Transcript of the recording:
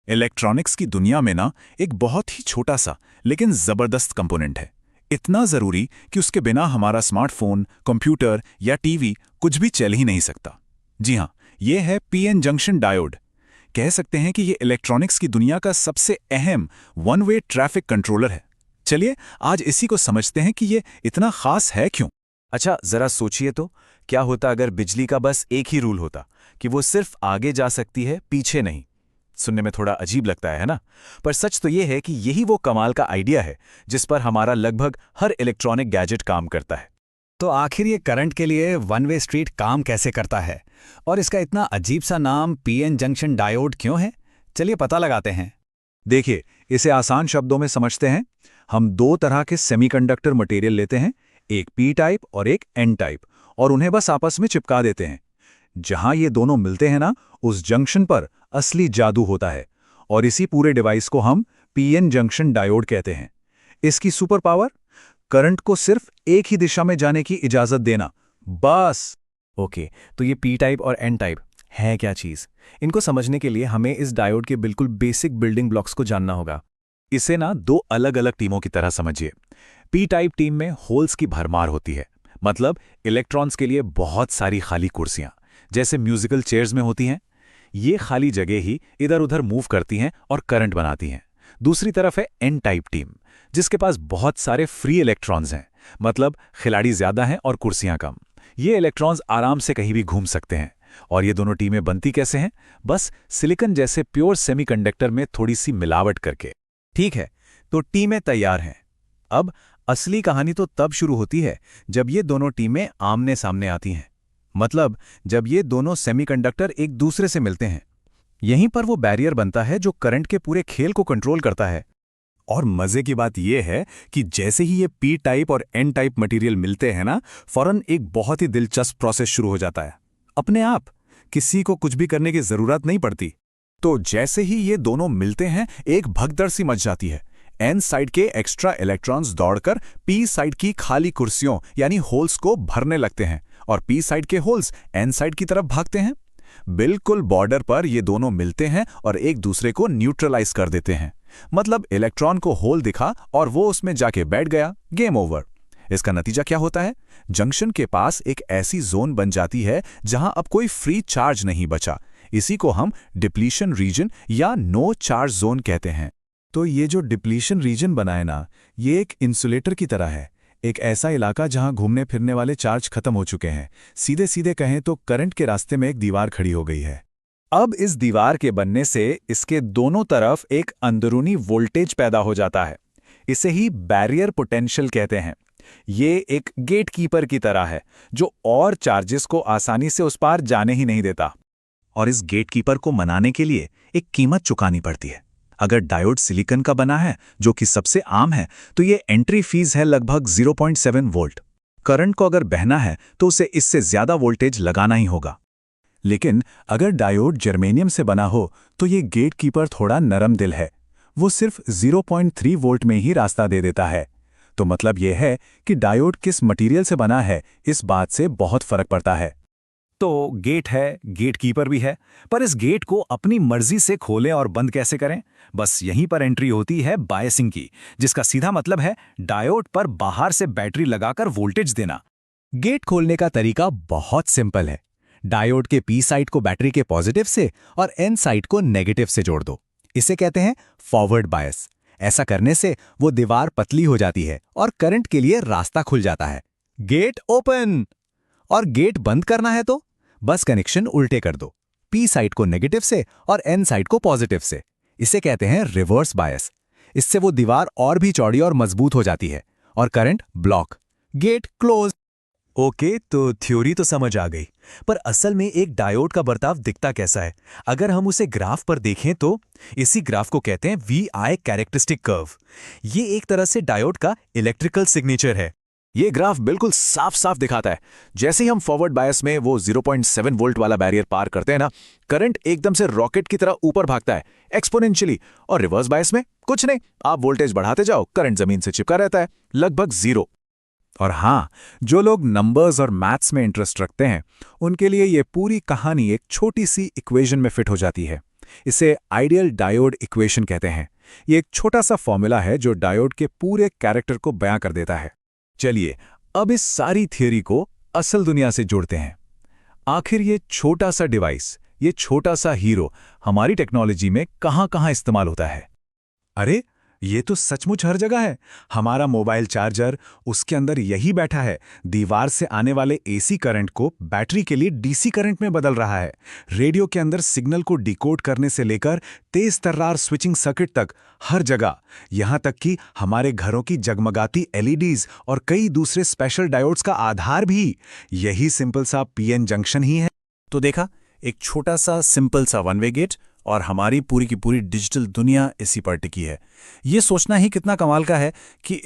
Electronics की दुनिया में ना एक बहुत ही छोटा सा लेकिन जबरदस्त कंपोनेंट है। इतना जरूरी कि उसके बिना हमारा स्मार्टफोन, कंप्यूटर या टीवी कुछ भी चल ही नहीं सकता। जी हाँ, ये है पीएन जंक्शन डायोड। कह सकते हैं कि ये इलेक्ट्रॉनिक्स की दुनिया का सबसे अहम वन वे ट्रैफिक कंट्रोलर है। चलिए आज इसी को समझते हैं कि ये इतना खास है क्यों। अच्छा, जरा सोचिए तो, क्या होता अगर बिजली का बस एक ही रूल होता कि वो सिर्फ आगे जा सकती है, पीछे नहीं। सुनने में थोड़ा अजीब लगता है ना? पर सच तो ये है कि यही वो कमाल का आइडिया है जिस पर हमारा लगभग हर इलेक्ट्रॉनिक गैजेट काम करता है। तो आखिर ये करंट के लिए वन वे स्ट्रीट काम कैसे करता है और इसका इतना अजीब सा नाम पीएन जंक्शन डायोड क्यों है? चलिए पता लगाते हैं। देखिए, इसे आसान शब्दों में समझते हैं। हम दो तरह के सेमीकंडक्टर मटेरियल लेते हैं, एक पी टाइप और एक एन टाइप, और उन्हें बस आपस में चिपका देते हैं। जहां ये दोनों मिलते हैं ना, उस जंक्शन पर असली जादू होता है, और इसी पूरे डिवाइस को हम पीएन जंक्शन डायोड कहते हैं। इसकी सुपर पावर, करंट को सिर्फ एक ही दिशा में जाने की इजाजत देना, बस। ओके, तो ये पी टाइप और एन टाइप है क्या चीज़? इनको समझने के लिए हमें इस डायोड के बिल्कुल बेसिक बिल्डिंग ब्लॉक्स को जानना होगा। इसे ना दो अलग अलग टीमों की तरह समझिए। पी टाइप टीम में होल्स की भरमार होती है, मतलब इलेक्ट्रॉन्स के लिए बहुत सारी खाली कुर्सियां, जैसे म्यूजिकल चेयर्स में होती हैं। ये खाली जगह ही इधर उधर मूव करती हैं और करंट बनाती हैं। दूसरी तरफ है एन टाइप टीम, जिसके पास बहुत सारे फ्री इलेक्ट्रॉन्स हैं, मतलब खिलाड़ी ज्यादा हैं और कुर्सियां कम। ये इलेक्ट्रॉन्स आराम से कहीं भी घूम सकते हैं। और ये दोनों टीमें बनती कैसे हैं? बस सिलिकॉन जैसे प्योर सेमीकंडक्टर में थोड़ी सी मिलावट करके। ठीक है, तो टीमें तैयार हैं। अब असली कहानी तो तब शुरू होती है जब ये दोनों टीमें आमने सामने आती हैं, मतलब जब ये दोनों सेमीकंडक्टर एक दूसरे से मिलते हैं। यहीं पर वो बैरियर बनता है जो करंट के पूरे खेल को कंट्रोल करता है। और मजे की बात यह है कि जैसे ही ये पी टाइप और एन टाइप मटेरियल मिलते हैं ना, फौरन एक बहुत ही दिलचस्प प्रोसेस शुरू हो जाता है। अपने आप किसी को कुछ भी करने की जरूरत नहीं पड़ती। तो जैसे ही ये दोनों मिलते हैं, एक भगदड़ सी मच जाती है। एन साइड के एक्स्ट्रा इलेक्ट्रॉन्स दौड़कर पी साइड की खाली कुर्सियों यानी होल्स को भरने लगते हैं, और पी साइड के होल्स एन साइड की तरफ भागते हैं। बिल्कुल बॉर्डर पर ये दोनों मिलते हैं और एक दूसरे को न्यूट्रलाइज कर देते हैं। मतलब इलेक्ट्रॉन को होल दिखा और वो उसमें जाके बैठ गया, गेम ओवर। इसका नतीजा क्या होता है? जंक्शन के पास एक ऐसी जोन बन जाती है जहां अब कोई फ्री चार्ज नहीं बचा। इसी को हम डिप्लीशन रीजन या नो चार्ज जोन कहते हैं। तो ये जो डिप्लीशन रीजन बना है ना, ये एक इंसुलेटर की तरह है। एक ऐसा इलाका जहां घूमने फिरने वाले चार्ज खत्म हो चुके हैं। सीधे सीधे कहें तो करंट के रास्ते में एक दीवार खड़ी हो गई है। अब इस दीवार के बनने से इसके दोनों तरफ एक अंदरूनी वोल्टेज पैदा हो जाता है। इसे ही बैरियर पोटेंशियल कहते हैं। ये एक गेट कीपर की तरह है जो और चार्जेस को आसानी से उस पार जाने ही नहीं देता। और इस गेट कीपर को मनाने के लिए एक कीमत चुकानी पड़ती है। अगर डायोड सिलिकॉन का बना है, जो कि सबसे आम है, तो ये एंट्री फीस है लगभग 0.7 वोल्ट। करंट को अगर बहना है तो उसे इससे ज्यादा वोल्टेज लगाना ही होगा। लेकिन अगर डायोड जर्मेनियम से बना हो तो ये गेट कीपर थोड़ा नरम दिल है। वो सिर्फ 0.3 वोल्ट में ही रास्ता दे देता है। तो मतलब यह है कि डायोड किस मटेरियल से बना है, इस बात से बहुत फर्क पड़ता है। तो गेट है, गेट कीपर भी है, पर इस गेट को अपनी मर्जी से खोलें और बंद कैसे करें? बस यहीं पर एंट्री होती है बायसिंग की, जिसका सीधा मतलब है डायोड पर बाहर से बैटरी लगाकर वोल्टेज देना। गेट खोलने का तरीका बहुत सिंपल है। डायोड के पी साइड को बैटरी के पॉजिटिव से और एन साइड को नेगेटिव से जोड़ दो। इसे कहते हैं फॉरवर्ड बायस। ऐसा करने से वो दीवार पतली हो जाती है और करंट के लिए रास्ता खुल जाता है। Gate open. और गेट बंद करना है तो बस कनेक्शन उल्टे कर दो, पी साइड को नेगेटिव से और एन साइड को पॉजिटिव से। इसे कहते हैं रिवर्स बायस। इससे वो दीवार और भी चौड़ी और मजबूत हो जाती है और current block. Gate close. Okay, तो थ्योरी तो समझ आ गई, पर असल में एक डायोड का बर्ताव दिखता कैसा है? अगर हम उसे ग्राफ पर देखें तो इसी ग्राफ को कहते हैं VI कैरेक्टरिस्टिक कर्व। ये एक तरह से डायोड का इलेक्ट्रिकल सिग्नेचर है। ये ग्राफ बिल्कुल साफ साफ दिखाता है, जैसे ही हम फॉरवर्ड बायस में वो 0.7 वोल्ट वाला बैरियर पार करते हैं ना, करंट एकदम से रॉकेट की तरह ऊपर भागता है एक्सपोनेंशियली। और रिवर्स बायस में कुछ नहीं, आप वोल्टेज बढ़ाते जाओ, करंट जमीन से चिपका रहता है, लगभग 0। और हाँ, जो लोग नंबर्स और मैथ्स में इंटरेस्ट रखते हैं, उनके लिए ये पूरी कहानी एक छोटी सी इक्वेशन में फिट हो जाती है। इसे आइडियल डायोड इक्वेशन कहते हैं। ये एक छोटा सा फॉर्मूला है जो डायोड के पूरे कैरेक्टर को बयां कर देता है। चलिए अब इस सारी थियोरी को असल दुनिया से जोड़ते हैं। आखिर ये छोटा सा डिवाइस, ये छोटा सा हीरो हमारी टेक्नोलॉजी में कहां-कहां इस्तेमाल होता है? अरे ये तो सचमुच हर जगह है। हमारा मोबाइल चार्जर, उसके अंदर यही बैठा है, दीवार से आने वाले एसी करंट को बैटरी के लिए डीसी करंट में बदल रहा है। रेडियो के अंदर सिग्नल को डिकोड करने से लेकर तेज तर्रार स्विचिंग सर्किट तक, हर जगह। यहां तक कि हमारे घरों की जगमगाती एलईडीज और कई दूसरे स्पेशल डायोड्स का आधार भी यही सिंपल सा पीएन जंक्शन ही है। तो देखा, एक छोटा सा सिंपल सा वन वे गेट और हमारी पूरी की पूरी डिजिटल दुनिया इसी पर टिकी है। ये सोचना ही कितना कमाल का है कि